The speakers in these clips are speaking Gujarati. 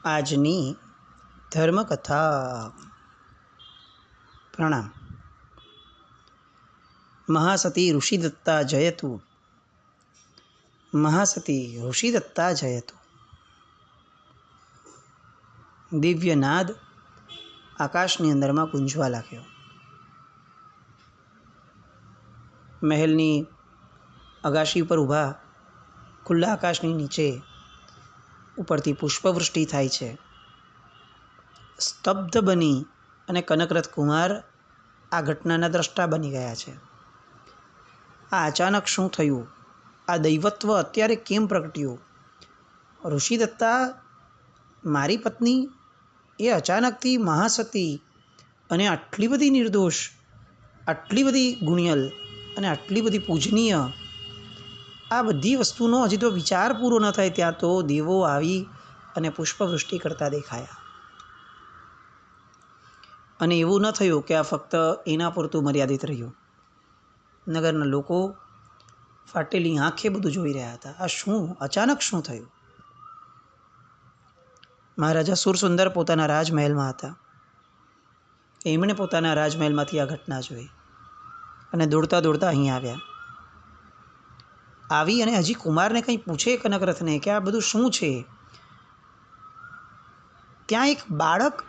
આજની ધર્મકથા. પ્રણામ. મહાસતી ઋષિદત્તા જયતુ. મહાસતી ઋષિદત્તા જયતુ. દિવ્ય નાદ આકાશની અંદરમાં ગુંજવા લાગ્યો. મહેલની અગાશી પર ઊભા ખુલ્લા આકાશની નીચે ઉપરથી પુષ્પવૃષ્ટિ થાય છે. સ્તબ્ધ બની અને કનકરથ કુમાર આ ઘટનાના દ્રષ્ટા બની ગયા છે. આ અચાનક શું થયું? આ દૈવત્વ અત્યારે કેમ પ્રગટ્યું? ઋષિદત્તા મારી પત્ની એ અચાનકથી મહાસતી અને આટલી બધી નિર્દોષ, આટલી બધી ગુણિયલ અને આટલી બધી પૂજનીય, આ બધી વસ્તુનો હજી તો વિચાર પૂરો ન થાય ત્યાં તો દેવો આવી અને પુષ્પવૃષ્ટિ કરતા દેખાયા. અને એવું ન થયું કે આ ફક્ત એના પૂરતું મર્યાદિત રહ્યું. નગરના લોકો ફાટેલી આંખે બધું જોઈ રહ્યા હતા. આ શું અચાનક શું થયું? મહારાજા સુરસુંદર પોતાના રાજમહેલમાં હતા. એમણે પોતાના રાજમહેલમાંથી આ ઘટના જોઈ અને દોડતા દોડતા અહીં આવ્યા. આવી અને હજી કુમારને કંઈ પૂછે કનકરથને કે આ બધું શું છે. ત્યાં એક બાળક,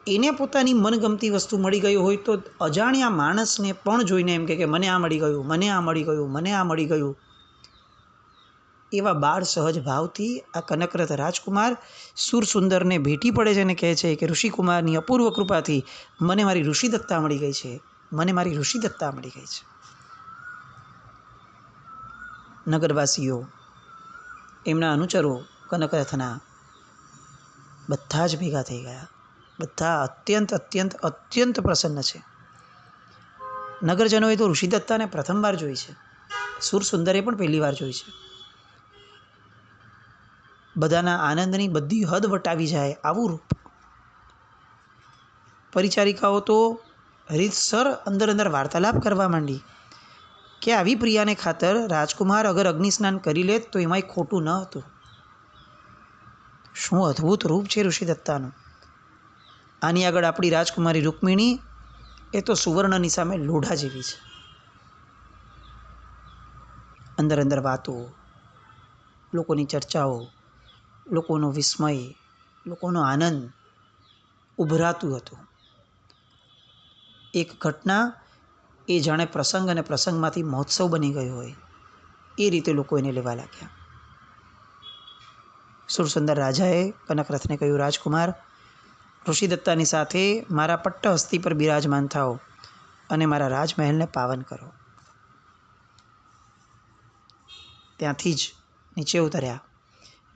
એને પોતાની મનગમતી વસ્તુ મળી ગઈ હોય તો અજાણ્યા માણસને પણ જોઈને એમ કે મને આ મળી ગયું, મને આ મળી ગયું, મને આ મળી ગયું. એવા બાળ સહજ ભાવથી આ કનકરથ રાજકુમાર સુરસુંદરને ભેટી પડે છે અને કહે છે કે ઋષિકુમારની અપૂર્વ કૃપાથી મને મારી ઋષિદત્તા મળી ગઈ છે, મને મારી ઋષિદત્તા મળી ગઈ છે. નગરવાસીઓ, એમના અનુચરો કનકરથના બધા જ ભેગા થઈ ગયા. બધા અત્યંત અત્યંત અત્યંત પ્રસન્ન છે. નગરજનોએ તો ઋષિદત્તાને પ્રથમવાર જોઈ છે. સુરસુંદરે પણ પહેલી વાર જોઈ છે. બધાના આનંદની બધી હદ વટાવી જાય આવું રૂપ. પરિચારિકાઓ તો રીતસર અંદર અંદર વાર્તાલાપ કરવા માંડી કે આવી પ્રિયાને ખાતર રાજકુમાર અગર અગ્નિસ્નાન કરી લે તો એમાંય ખોટું ન હતું. શું અદ્ભુત રૂપ છે ઋષિદત્તાનું. આની આગળ આપણી રાજકુમારી રૂક્મિણી એ તો સુવર્ણની સામે લોઢા જેવી છે. અંદર અંદર વાતો, લોકોની ચર્ચાઓ, લોકોનો વિસ્મય, લોકોનો આનંદ ઉભરાતું હતું. એક ઘટના એ જાણે પ્રસંગ અને પ્રસંગમાંથી મહોત્સવ બની ગયો હોય એ રીતે લોકો એને લેવા લાગ્યા. સુરસુંદર રાજાએ કનકરથને કહ્યું, રાજકુમાર, ઋષિદત્તાની સાથે મારા પટ્ટ હસ્તી પર બિરાજમાન થાઓ અને મારા રાજમહેલને પાવન કરો. ત્યાંથી જ નીચે ઉતર્યા.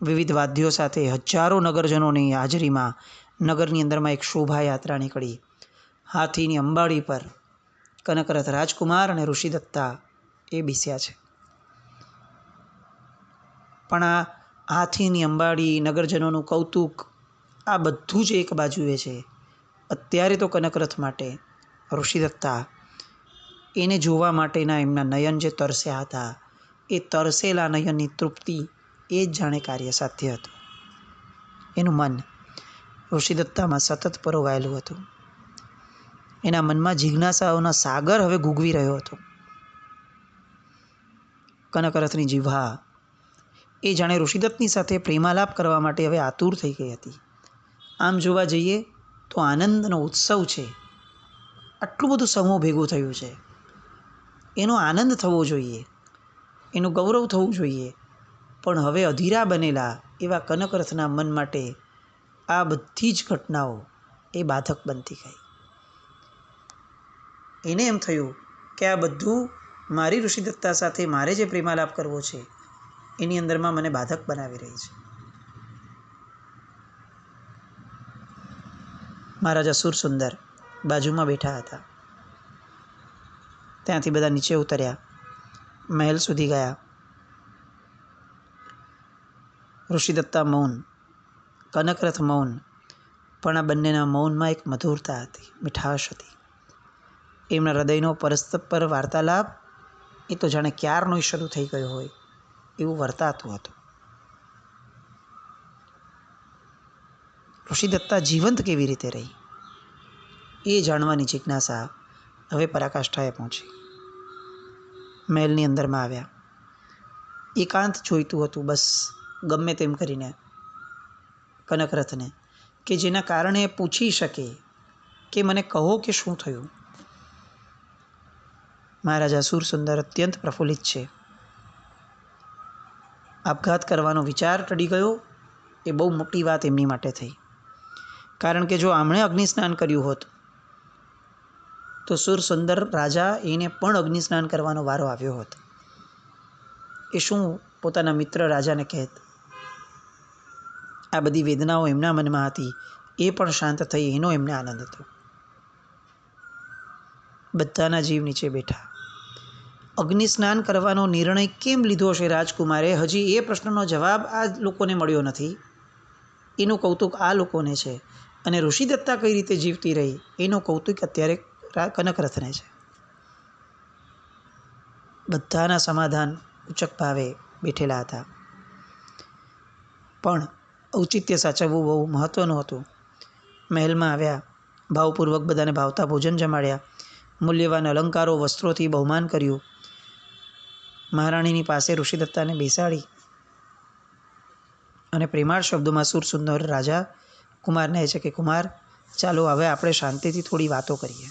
વિવિધ વાદ્યો સાથે હજારો નગરજનોની હાજરીમાં નગરની અંદરમાં એક શોભાયાત્રા નીકળી. હાથીની અંબાડી પર કનકરથ રાજકુમાર અને ઋષિદત્તા એ બેસ્યા છે. પણ આ હાથીની અંબાડી, નગરજનોનું કૌતુક, આ બધું જ એક બાજુએ છે. અત્યારે તો કનકરથ માટે ઋષિદત્તા, એને જોવા માટેના એમના નયન જે તરસ્યા હતા, એ તરસેલા નયનની તૃપ્તિ એ જ જાણે કાર્ય સાધ્ય હતું. એનું મન ઋષિદત્તામાં સતત પરોવાયેલું હતું. એના મનમાં જિજ્ઞાસાઓના સાગર હવે ગુગવી રહ્યો હતો. કનકરથની જીભા એ જાણે ઋષિદત્તની સાથે પ્રેમાલાપ કરવા માટે હવે આતુર થઈ ગઈ હતી. આમ જોવા જઈએ તો આનંદનો ઉત્સવ છે. આટલું બધું સમૂહ ભેગું થયું છે, એનો આનંદ થવો જોઈએ, એનું ગૌરવ થવું જોઈએ. પણ હવે અધીરા બનેલા એવા કનકરથના મન માટે આ બધી જ ઘટનાઓ એ બાધક બનતી ગઈ. એને એમ થયું કે આ બધું મારી ઋષિદત્તા સાથે મારે જે પ્રેમાલાપ કરવો છે એની અંદરમાં મને બાધક બનાવી રહી છે. મહારાજા સુરસુંદર બાજુમાં બેઠા હતા. ત્યાંથી બધા નીચે ઉતર્યા, મહેલ સુધી ગયા. ઋષિદત્તા મૌન, કનકરથ મૌન, પણ આ બંનેના મૌનમાં એક મધુરતા હતી, મીઠાશ હતી. એમના હૃદયનો પરસ્પર વાર્તાલાપ એ તો જાણે ક્યારનો શરૂ થઈ ગયો હોય એવું વર્તાતું હતું. ઋષિદત્તા જીવંત કેવી રીતે રહી એ જાણવાની જિજ્ઞાસા હવે પરાકાષ્ઠાએ પહોંચી. મહેલની અંદરમાં આવ્યા. એકાંત જોઈતું હતું બસ, ગમે તેમ કરીને કનકરથને, કે જેના કારણે એ પૂછી શકે કે મને કહો કે શું થયું. મહારાજા સુરસુંદર અત્યંત પ્રફુલ્લિત છે. આપઘાત કરવાનો વિચાર ટળી ગયો એ બહુ મોટી વાત એમની માટે થઈ. કારણ કે જો આમણે અગ્નિસ્નાન કર્યું હોત તો સુરસુંદર રાજા એને પણ અગ્નિસ્નાન કરવાનો વારો આવ્યો હોત. એ શું પોતાના મિત્ર રાજાને કહેત? આ બધી વેદનાઓ એમના મનમાં હતી, એ પણ શાંત થઈ એનો એમને આનંદ હતો. બધાના જીવ નીચે બેઠા. અગ્નિસ્નાન કરવાનો નિર્ણય કેમ લીધો હશે રાજકુમારે? હજી એ પ્રશ્નનો જવાબ આ લોકોને મળ્યો નથી. એનું કૌતુક આ લોકોને છે. અને ઋષિદત્તા કઈ રીતે જીવતી રહી એનું કૌતુક અત્યારે કનકરથને છે. બધાના સમાધાન ઉચક ભાવે બેઠેલા હતા. પણ ઔચિત્ય સાચવવું બહુ મહત્ત્વનું હતું. મહેલમાં આવ્યા, ભાવપૂર્વક બધાને ભાવતા ભોજન જમાડ્યા, મૂલ્યવાન અલંકારો વસ્ત્રોથી બહુમાન કર્યું. મહારાણીની પાસે ઋષિદત્તાને બેસાડી અને પ્રેમાળ શબ્દોમાં સુરસુંદર રાજા કુમારને કહે છે કે કુમાર, ચાલો હવે આપણે શાંતિથી થોડી વાતો કરીએ.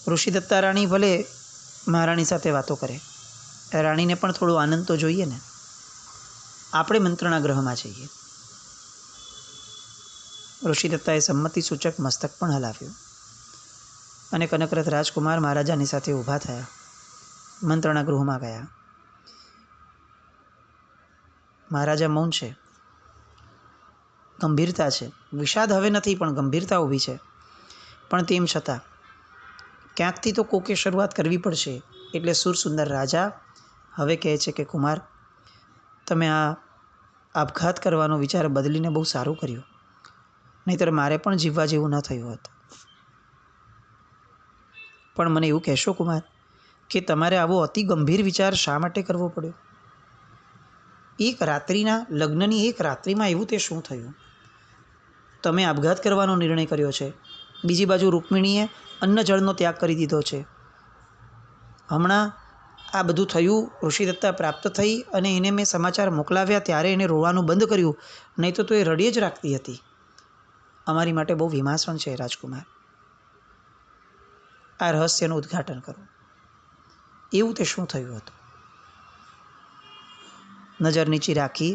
ઋષિદત્તા રાણી ભલે મહારાણી સાથે વાતો કરે, રાણીને પણ થોડો આનંદ તો જોઈએ ને. આપણે મંત્રણા ગ્રહમાં જઈએ. ઋષિદત્તાએ સંમતિ સૂચક મસ્તક પણ હલાવ્યું અને કનકરથ રાજકુમાર મહારાજાની સાથે ઊભા થયા. મંત્રણા ગૃહમાં ગયા. મહારાજા મૌન છે, ગંભીરતા છે. વિષાદ હવે નથી પણ ગંભીરતા ઊભી છે. પણ તેમ છતાં ક્યાંકથી તો કોકે શરૂઆત કરવી પડશે. એટલે સુરસુંદર રાજા હવે કહે છે કે કુમાર, તમે આ આપઘાત કરવાનો વિચાર બદલીને બહુ સારું કર્યું, નહીંતર મારે પણ જીવવા જેવું ન થયું હોત. પણ મને એવું કહેશો કુમાર કે તમારે આવો અતિ ગંભીર વિચાર શા માટે કરવો પડ્યો? એક રાત્રિના લગ્નની એક રાત્રિમાં એવું તે શું થયું? તમે આપઘાત કરવાનો નિર્ણય કર્યો છે, બીજી બાજુ રૂકમિણીએ અન્ન જળનો ત્યાગ કરી દીધો છે. હમણાં આ બધું થયું, ઋષિદત્તા પ્રાપ્ત થઈ અને એને મેં સમાચાર મોકલાવ્યા ત્યારે એને રોવાનું બંધ કર્યું, નહીં તો એ રડીએ જ રાખતી હતી. અમારી માટે બહુ વિમાસણ છે રાજકુમાર. આ રહસ્યનું ઉદ્ઘાટન કરો. એવું તે શું થયું હતું? નજર નીચી રાખી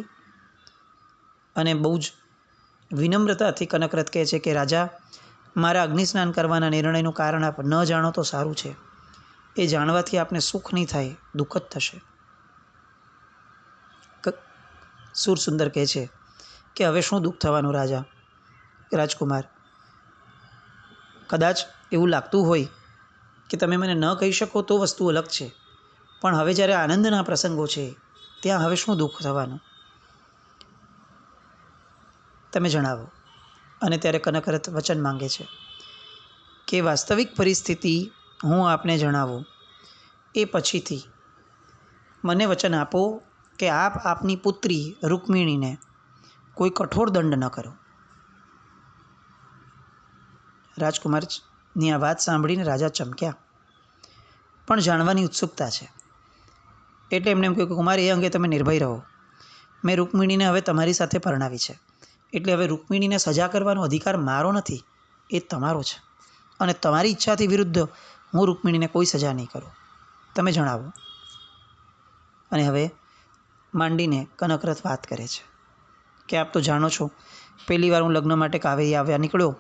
અને બહુ જ વિનમ્રતાથી કનકરથ કહે છે કે રાજા, મારા અગ્નિસ્નાન કરવાના નિર્ણયનું કારણ આપ ન જાણો તો સારું છે. એ જાણવાથી આપને સુખ નહીં થાય, દુઃખ જ થશે. સુરસુંદર કહે છે કે હવે શું દુઃખ થવાનું રાજા? રાજકુમાર, કદાચ એવું લાગતું હોય કે તમે મને ન કહી શકો તો વસ્તુ અલગ છે, પણ હવે જ્યારે આનંદના પ્રસંગો છે ત્યાં હવે શું દુઃખ થવાનું? તમે જણાવો. અને ત્યારે કનકરથ વચન માંગે છે કે વાસ્તવિક પરિસ્થિતિ હું આપને જણાવું એ પછીથી મને વચન આપો કે આપ આપની પુત્રી રૂકમિણીને કોઈ કઠોર દંડ ન કરો. રાજકુમારની આ વાત સાંભળીને રાજા ચમક્યા, પણ જાણવાની ઉત્સુકતા છે એટલે એમને એમ કહ્યું કે કુમાર, એ અંગે તમે નિર્ભય રહો. મેં રૂકમિણીને હવે તમારી સાથે પરણાવી છે, એટલે હવે રૂકમિણીને સજા કરવાનો અધિકાર મારો નથી, એ તમારો છે. અને તમારી ઈચ્છાથી વિરુદ્ધ હું રૂકમિણીને કોઈ સજા નહીં કરું. તમે જણાવો. અને હવે માંડીને કનકરથ વાત કરે છે કે આપ તો જાણો છો, પહેલી વાર હું લગ્ન માટે કાવેરી આવ્યા નીકળ્યો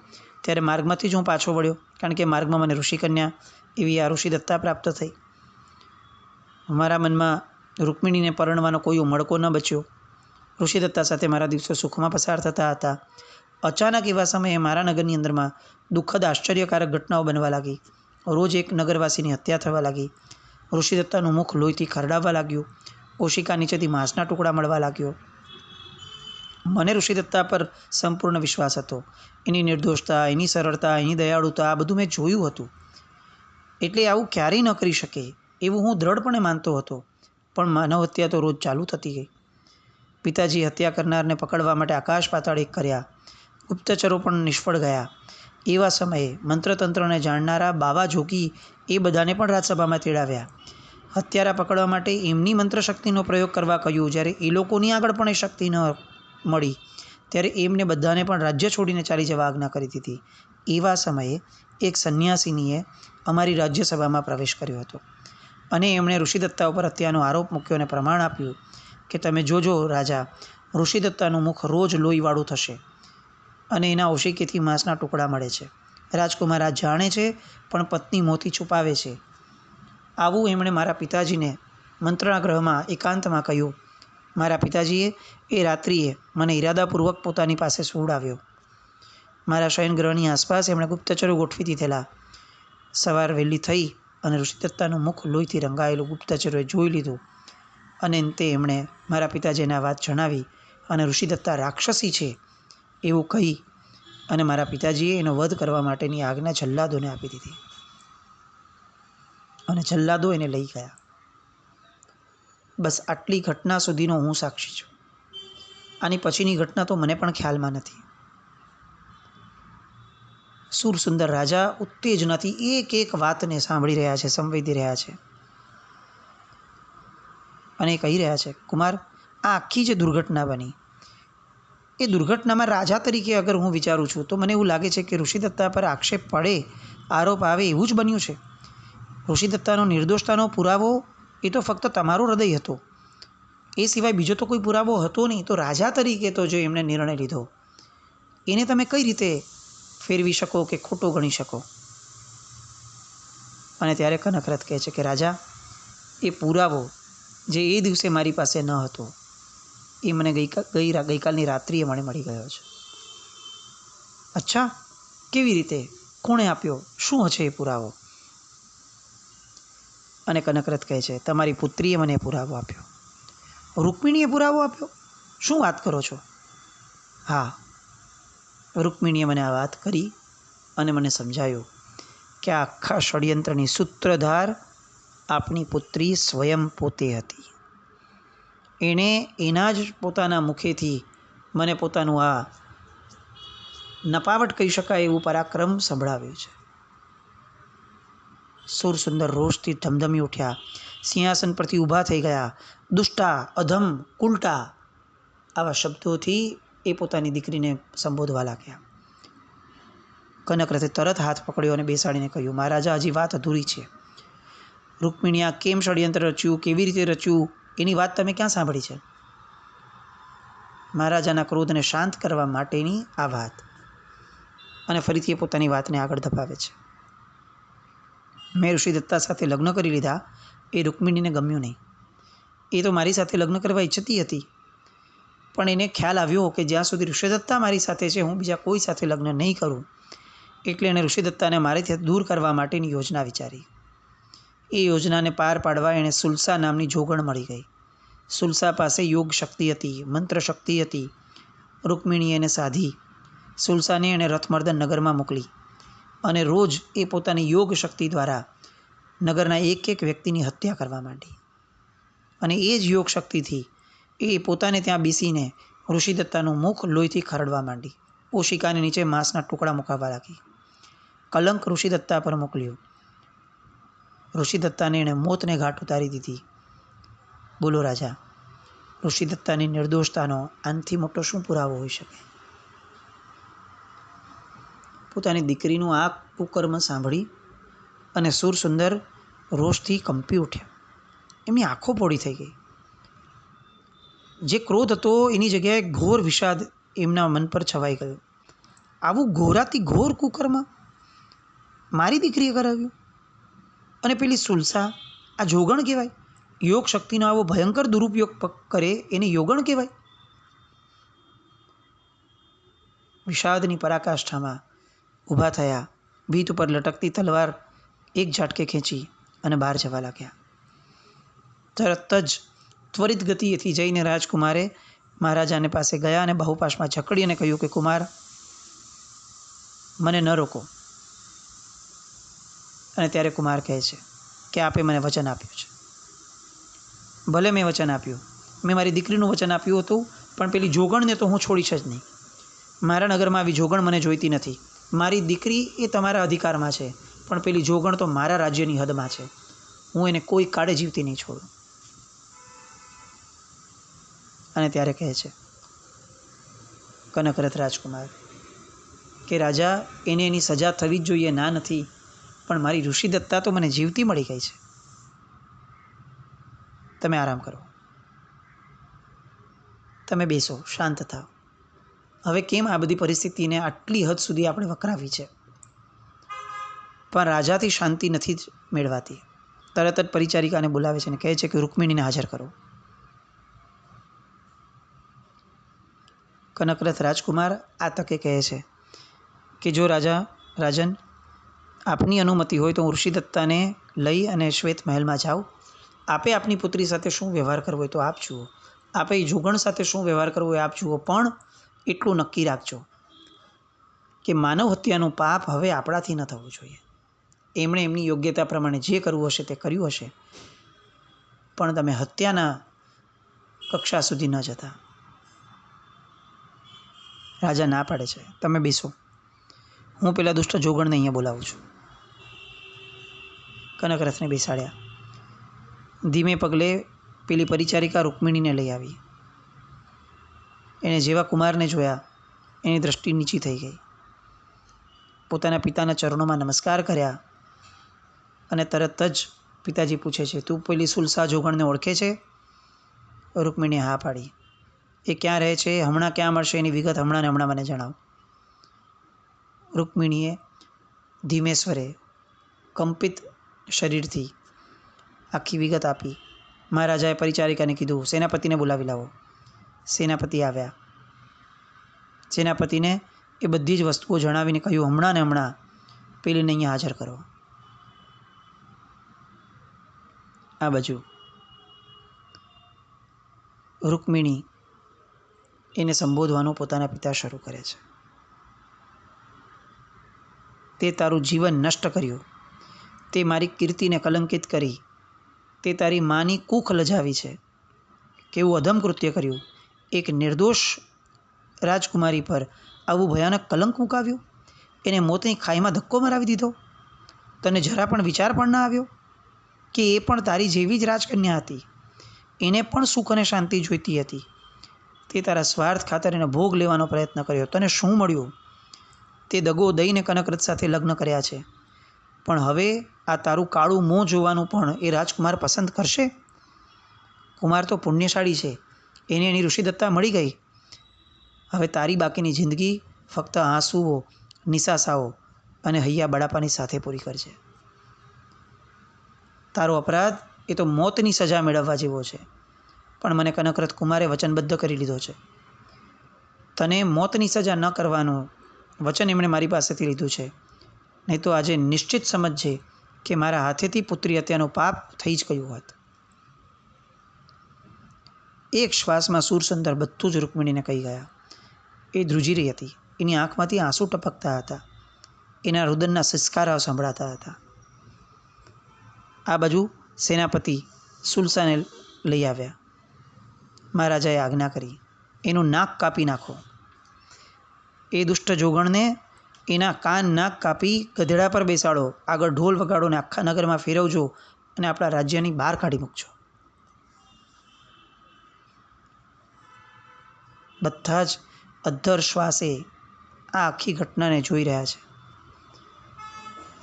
ત્યારે માર્ગમાંથી જ હું પાછો વળ્યો, કારણ કે માર્ગમાં મને ઋષિકન્યા એવી આ ઋષિદત્તા પ્રાપ્ત થઈ. મારા મનમાં રૂકમિણીને પરણવાનો કોઈ ઉમળકો ન બચ્યો. ઋષિદત્તા સાથે મારા દિવસો સુખમાં પસાર થતા હતા. અચાનક એવા સમયે મારા નગરની અંદરમાં દુઃખદ આશ્ચર્યકારક ઘટનાઓ બનવા લાગી. રોજ એક નગરવાસીની હત્યા થવા લાગી. ઋષિદત્તાનું મુખ લોહીથી ખરડાવવા લાગ્યું. ઓશિકા નીચેથી માંસના ટુકડા મળવા લાગ્યો. મને ઋષિદત્તા પર સંપૂર્ણ વિશ્વાસ હતો. એની નિર્દોષતા, એની સરળતા, એની દયાળુતા, આ બધું મેં જોયું હતું. એટલે આવું ક્યારેય ન કરી શકે એવું હું દ્રઢપણે માનતો હતો. પણ માનવ હત્યા તો રોજ ચાલુ થતી ગઈ. પિતાજી હત્યા કરનારને પકડવા માટે આકાશ પાતાળ એક કર્યા. ગુપ્તચરો પણ નિષ્ફળ ગયા. એવા સમયે મંત્રતંત્રને જાણનારા બાવા જોગી એ બધાને પણ રાજસભામાં તેડાવ્યા. હત્યારા પકડવા માટે એમની મંત્રશક્તિનો પ્રયોગ કરવા કહ્યું. જ્યારે એ લોકોની આગળ પણ એ શક્તિ ન મળી ત્યારે એમને બધાને પણ રાજ્ય છોડીને ચાલી જવા આજ્ઞા કરી દીધી. એવા સમયે એક સંન્યાસીનીએ અમારી રાજ્યસભામાં પ્રવેશ કર્યો હતો અને એમણે ઋષિદત્તા ઉપર હત્યાનો આરોપ મૂક્યો અને પ્રમાણ આપ્યું કે તમે જોજો રાજા, ઋષિદત્તાનું મુખ રોજ લોહીવાળું થશે અને એના ઓશિકેથી માંસના ટુકડા મળે છે. રાજકુમાર આ જાણે છે પણ પત્ની મોંથી છુપાવે છે. આવું એમણે મારા પિતાજીને મંત્રણા ગ્રહમાં એકાંતમાં કહ્યું. મારા પિતાજીએ એ રાત્રિએ મને ઈરાદાપૂર્વક પોતાની પાસે સુવડાવ્યો. મારા શયનગૃહની આસપાસ એમણે ગુપ્તચરો ગોઠવી દીધેલા. સવાર વહેલી થઈ અને ઋષિદત્તાનું મુખ લોહીથી રંગાયેલું ગુપ્તચરોએ જોઈ લીધું અને અંતે એમણે મારા પિતાજીને આ વાત જણાવી અને ઋષિદત્તા રાક્ષસી છે એવું કહી અને મારા પિતાજીએ એનો વધ કરવા માટેની આજ્ઞા જલ્લાદોને આપી દીધી અને જલ્લાદો એને લઈ ગયા. બસ આટલી ઘટના સુધીનો હું સાક્ષી છું. આની પછીની ઘટના તો મને પણ ખ્યાલમાં નથી. સુરસુંદર રાજા ઉત્તેજનાથી એક એક વાતને સાંભળી રહ્યા છે, સંવેદી રહ્યા છે અને કહી રહ્યા છે, કુમાર, આ આખી જે દુર્ઘટના બની એ દુર્ઘટનામાં રાજા તરીકે અગર હું વિચારું છું તો મને એવું લાગે છે કે ઋષિદત્તા પર આક્ષેપ પડે, આરોપ આવે એવું જ બન્યું છે. ઋષિદત્તાનો નિર્દોષતાનો પુરાવો એ તો ફક્ત તમારો હૃદય હતો, એ સિવાય બીજો તો કોઈ પુરાવો હતો નહીં. તો રાજા તરીકે તો જે એમણે નિર્ણય લીધો એને તમે કઈ રીતે ફેરવી શકો કે ખોટો ગણી શકો? અને ત્યારે કનકરથ કહે છે કે રાજા, એ પુરાવો જે એ દિવસે મારી પાસે ન હતો એ મને ગઈકાલની રાત્રિએ મને મળી ગયો છે. અચ્છા, કેવી રીતે? કોણે આપ્યો? શું હશે એ પુરાવો? અને કનકરથ કહે છે, તમારી પુત્રીએ મને પુરાવો આપ્યો. રૂકમિણીએ પુરાવો આપ્યો? શું વાત કરો છો? હા, રૂકમિણીએ મને આ વાત કરી અને મને સમજાયું કે આ આખા ષડયંત્રની સૂત્રધાર આપણી પુત્રી સ્વયં પોતે હતી. એણે એના જ પોતાના મુખેથી મને પોતાનું આ નપાવટ કહી શકાય એવું પરાક્રમ સંભળાવ્યું છે. સુરસુંદર રોષથી ધમધમી ઉઠ્યા, સિંહાસન પરથી ઊભા થઈ ગયા. દુષ્ટા, અધમ, ઉલટા આવા શબ્દોથી એ પોતાની દીકરીને સંબોધવા લાગ્યા. કનકરથે તરત હાથ પકડ્યો અને બેસાડીને કહ્યું, મહારાજા, હજી વાત અધૂરી છે. રૂકમિણીએ આ કેમ ષડયંત્ર રચ્યું, કેવી રીતે રચ્યું, એની વાત તમે ક્યાં સાંભળી છે? મહારાજાના ક્રોધને શાંત કરવા માટેની આ વાત. અને ફરીથી એ પોતાની વાતને આગળ ધપાવે છે. મેં ઋષિદત્તા સાથે લગ્ન કરી લીધા એ રૂકમિણીને ગમ્યું નહીં. એ તો મારી સાથે લગ્ન કરવા ઈચ્છતી હતી, પણ એને ખ્યાલ આવ્યો કે જ્યાં સુધી ઋષિદત્તા મારી સાથે છે હું બીજા કોઈ સાથે લગ્ન નહીં કરું. એટલે એણે ઋષિદત્તાને મારીથી દૂર કરવા માટેની યોજના વિચારી. એ યોજનાને પાર પાડવા એણે સુલસા નામની જોગણ મળી ગઈ. સુલસા પાસે યોગ શક્તિ હતી, મંત્ર શક્તિ હતી. રૂકમિણીએ એને સાધી. સુલસાને એણે રથમર્દન નગરમાં મોકલી અને રોજ એ પોતાની યોગ શક્તિ દ્વારા નગરના એક એક વ્યક્તિની હત્યા કરવા માંડી. અને એ જ યોગ શક્તિથી એ પોતાને ત્યાં બેસીને ઋષિદત્તાનું મુખ લોહીથી ખરડવા માંડી. ઓશિકાની નીચે માંસના ટુકડા મુકાવવા લાગી. કલંક ઋષિદત્તા પર મોકલ્યું. ઋષિદત્તાને એણે મોતને ઘાટ ઉતારી દીધી. બોલો રાજા, ઋષિદત્તાની નિર્દોષતાનો આનથી મોટો શું પુરાવો હોઈ શકે? પોતાની દીકરીનું આ કુકર્મ સાંભળી અને સુરસુંદર રોષથી કંપી ઉઠ્યા. એમની આંખો પોળી થઈ ગઈ. જે ક્રોધ હતો એની જગ્યાએ ઘોર વિષાદ એમના મન પર છવાઈ ગયો. આવું ઘોરાથી ઘોર કુકર્મ મારી દીકરીએ કરાવ્યું? અને પેલી સુલસા, આ જોગણ કહેવાય? યોગ શક્તિનો આવો ભયંકર દુરુપયોગ કરે એને યોગણ કહેવાય? વિષાદની પરાકાષ્ઠામાં ઊભા થયા. ભીત ઉપર લટકતી તલવાર એક ઝાટકે ખેંચી અને બહાર જવા લાગ્યા. તરત જ ત્વરિત ગતિએથી જઈને રાજકુમારે મહારાજાને પાસે ગયા અને બાહુપાશમાં જકડી અને કહ્યું કે કુમાર, મને ન રોકો. અને ત્યારે કુમાર કહે છે કે આપે મને વચન આપ્યું છે. ભલે મેં વચન આપ્યું, મેં મારી દીકરીનું વચન આપ્યું હતું, પણ પેલી જોગણને તો હું છોડીશ જ નહીં. મારા નગરમાં આવી જોગણ મને જોઈતી નથી. મારી દીકરી એ તમારા અધિકારમાં છે, પણ પેલી જોગણ તો મારા રાજ્યની હદમાં છે. હું એને કોઈ કાળે જીવતી નહીં છોડું. અને ત્યારે કહે છે કનકરથ રાજકુમાર કે રાજા, એને એની સજા થવી જ જોઈએ, ના નથી, પણ મારી ઋષિદત્તા તો મને જીવતી મળી ગઈ છે. તમે આરામ કરો, તમે બેસો, શાંત થાઓ. હવે કેમ આ બધી પરિસ્થિતિને આટલી હદ સુધી આપણે વકરાવી છે, પણ રાજાથી શાંતિ નથી જ મેળવાતી. તરત જ પરિચારિકાને બોલાવે છે અને કહે છે કે રૂકમિણીને હાજર કરો. કનકરથ રાજકુમાર આ તકે કહે છે કે જો રાજન, આપની અનુમતિ હોય તો હું ઋષિદત્તાને લઈ અને શ્વેત મહેલમાં જાઉં. આપે આપની પુત્રી સાથે શું વ્યવહાર કરવો હોય તો આપ જુઓ. આપે જોગણ સાથે શું વ્યવહાર કરવો હોય આપ જુઓ, પણ એટલું નક્કી રાખજો કે માનવ હત્યાનું પાપ હવે આપણાથી ન થવું જોઈએ. એમણે એમની યોગ્યતા પ્રમાણે જે કરવું હશે તે કર્યું હશે, પણ તમે હત્યાના કક્ષા સુધી ન જતા. રાજા ના પાડે છે, તમે બેસો, હું પેલા દુષ્ટ જોગણને અહીંયા બોલાવું છું. કનકરથને બેસાડ્યા. ધીમે પગલે પેલી પરિચારિકા રૂકમિણીને લઈ આવી. એણે જેવા કુમારને જોયા એની દૃષ્ટિ નીચી થઈ ગઈ. પોતાના પિતાના ચરણોમાં નમસ્કાર કર્યા અને તરત જ પિતાજી પૂછે છે, તું પેલી સુલસા જોગણને ઓળખે છે? રૂકમિણીએ હા પાડી. એ ક્યાં રહે છે, હમણાં ક્યાં મળશે, એની વિગત હમણાં ને હમણાં મને જણાવ. રૂકમિણીએ ધીમે સ્વરે કંપિત શરીરથી આખી વિગત આપી. મહારાજાએ પરિચારિકાને કીધું, સેનાપતિને બોલાવી લાવો. સેનાપતિ આવ્યા. સેનાપતિને એ બધી જ વસ્તુઓ જણાવીને કહ્યું, હમણાં ને હમણાં પેલીને અહીંયા હાજર કરો. આ બાજુ રૂકમિણી એને સંબોધવાનું પોતાના પિતા શરૂ કરે છે. તે તારું જીવન નષ્ટ કર્યું, તે મારી કીર્તિને કલંકિત કરી, તે તારી માની કૂખ લજાવી છે. કેવું અધમ કૃત્ય કર્યું. એક નિર્દોષ રાજકુમારી પર આવું ભયાનક કલંક મુકાવ્યું, એને મોતની ખાઈમાં ધક્કો મરાવી દીધો. તને જરા પણ વિચાર પણ ના આવ્યો કે એ પણ તારી જેવી જ રાજકન્યા હતી, એને પણ સુખ અને શાંતિ જોઈતી હતી. તે તારા સ્વાર્થ ખાતર એને ભોગ લેવાનો પ્રયત્ન કર્યો. તને શું મળ્યું? તે દગો દઈને કનકરથ સાથે લગ્ન કર્યા છે, પણ હવે આ તારું કાળું મોં જોવાનું પણ એ રાજકુમાર પસંદ કરશે? કુમાર તો પુણ્યશાળી છે, એને એની ઋષિદત્તા મળી ગઈ. હવે તારી બાકીની જિંદગી ફક્ત આંસુઓ, નિસાસાઓ અને હૈયા બળાપાની સાથે પૂરી કરજે. તારો અપરાધ એ તો મોતની સજા મેળવવા જેવો છે, પણ મને કનકરથ કુમારે વચનબદ્ધ કરી લીધો છે. તને મોતની સજા ન કરવાનું વચન એમણે મારી પાસેથી લીધું છે. નહીં તો આજે નિશ્ચિત સમજજે કે મારા હાથેથી પુત્રી હત્યાનું પાપ થઈ જ ગયું હોત. એક શ્વાસમાં સુરસુંદર બધું જ રૂકમિણીને કહી ગયા. એ ધ્રુજી રહી હતી. એની આંખમાંથી આંસુ ટપકતા હતા. એના રુદનના સિસકારા સંભળાતા હતા. આ બાજુ સેનાપતિ સુલસાને લઈ આવ્યા. મહારાજાએ આજ્ઞા કરી, એનું નાક કાપી નાખો. એ દુષ્ટ જોગણને એના કાન નાક કાપી ગધેડા પર બેસાડો, આગળ ઢોલ વગાડો ને આખા નગરમાં ફેરવજો અને આપણા રાજ્યની બહાર કાઢી મૂકજો. બધા જ અદ્ધર શ્વાસે આ આખી ઘટનાને જોઈ રહ્યા છે.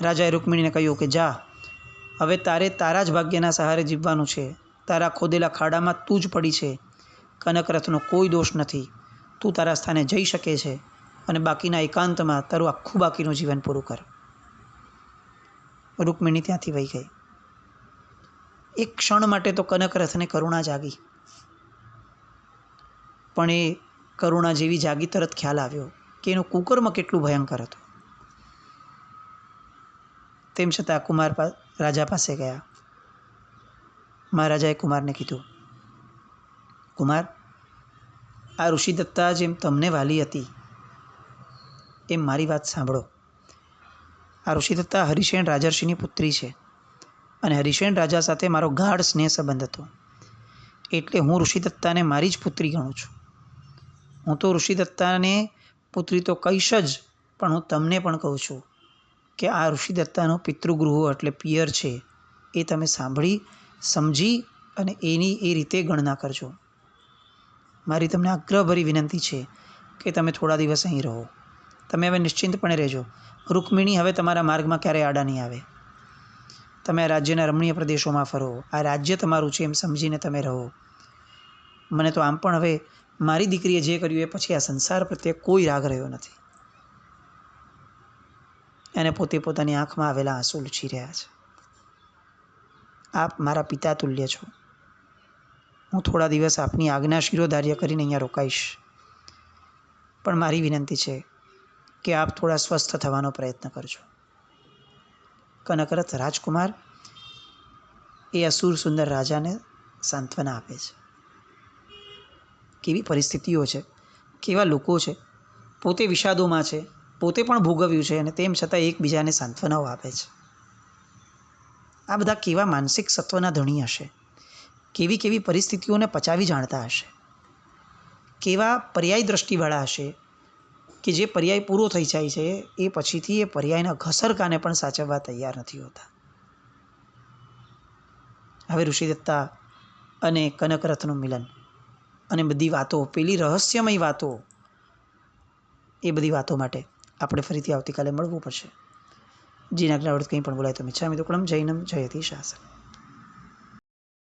રાજાએ રૂકમિણીને કહ્યું કે જા, હવે તારે તારા જ ભાગ્યના સહારે જીવવાનું છે. તારા ખોદેલા ખાડામાં તું જ પડી છે. કનકરથનો કોઈ દોષ નથી. તું તારા સ્થાને જઈ શકે છે અને બાકીના એકાંતમાં તારું આખું બાકીનું જીવન પૂરું કર. રૂકમિણી ત્યાંથી વહી ગઈ. એક ક્ષણ માટે તો કનકરથને કરુણા જાગી, પણ એ કરુણા જેવી જાગી તરત ખ્યાલ આવ્યો કે એનું કુકર્મ કેટલું ભયંકર હતું. તેમ છતાં કુમાર રાજા પાસે ગયા. મહારાજાએ કુમારને કીધું, કુમાર, આ ઋષિદત્તા જેમ તમને વાલી હતી એમ મારી વાત સાંભળો. આ ઋષિદત્તા હરિશેન રાજર્ષિની પુત્રી છે અને હરિશેન રાજા સાથે મારો ગાઢ સ્નેહ સંબંધ હતો. એટલે હું ઋષિદત્તાને મારી જ પુત્રી ગણું છું. હું તો ઋષિદત્તાને પુત્રી તો કહીશ જ, પણ હું તમને પણ કહું છું કે આ ઋષિદત્તાનું પિતૃગૃહો એટલે પિયર છે એ તમે સાંભળી સમજી અને એની એ રીતે ગણના કરજો. મારી તમને આગ્રહભરી વિનંતી છે કે તમે થોડા દિવસ અહીં રહો. તમે હવે નિશ્ચિંતપણે રહેજો. રૂકમિણી હવે તમારા માર્ગમાં ક્યારેય આડા નહીં આવે. તમે આ રાજ્યના રમણીય પ્રદેશોમાં ફરો. આ રાજ્ય તમારું છે એમ સમજીને તમે રહો. મને તો આમ પણ હવે મારી દીકરીએ જે કર્યું એ પછી આ સંસાર પ્રત્યે કોઈ રાગ રહ્યો નથી. એને પોતે પોતાની આંખમાં આવેલા આંસુ લૂછી રહ્યા છે. આપ મારા પિતા તુલ્ય છો. હું થોડા દિવસ આપની આજ્ઞા શિરોધાર્ય કરીને અહીંયા રોકાઈશ, પણ મારી વિનંતી છે કે આપ થોડા સ્વસ્થ થવાનો પ્રયત્ન કરજો. કનકરથ રાજકુમાર એ અસુર સુંદર રાજાને સાંત્વના આપે છે. કેવી પરિસ્થિતિઓ છે, કેવા લોકો છે, પોતે વિષાદોમાં છે, પોતે પણ ભોગવ્યું છે અને તેમ છતાં એકબીજાને સાંત્વનાઓ આપે છે. આ બધા કેવા માનસિક સત્વના ધણી હશે, કેવી કેવી પરિસ્થિતિઓને પચાવી જાણતા હશે, કેવા પર્યાય દ્રષ્ટિવાળા હશે કે જે પર્યાય પૂરો થઈ જાય છે એ પછીથી એ પર્યાયના ઘસરકાને પણ સાચવવા તૈયાર નથી હોતા. હવે ઋષિદત્તા અને કનકરથનું મિલન અને બધી વાતો, પેલી રહસ્યમય વાતો, એ બધી વાતો માટે આપણે ફરીથી આવતીકાલે મળવું પડશે. જીના જ્ઞાવૃત કંઈ પણ બોલાય તો મિચ્છામિ દુક્કડમ. જૈનમ જયતિ શાસન.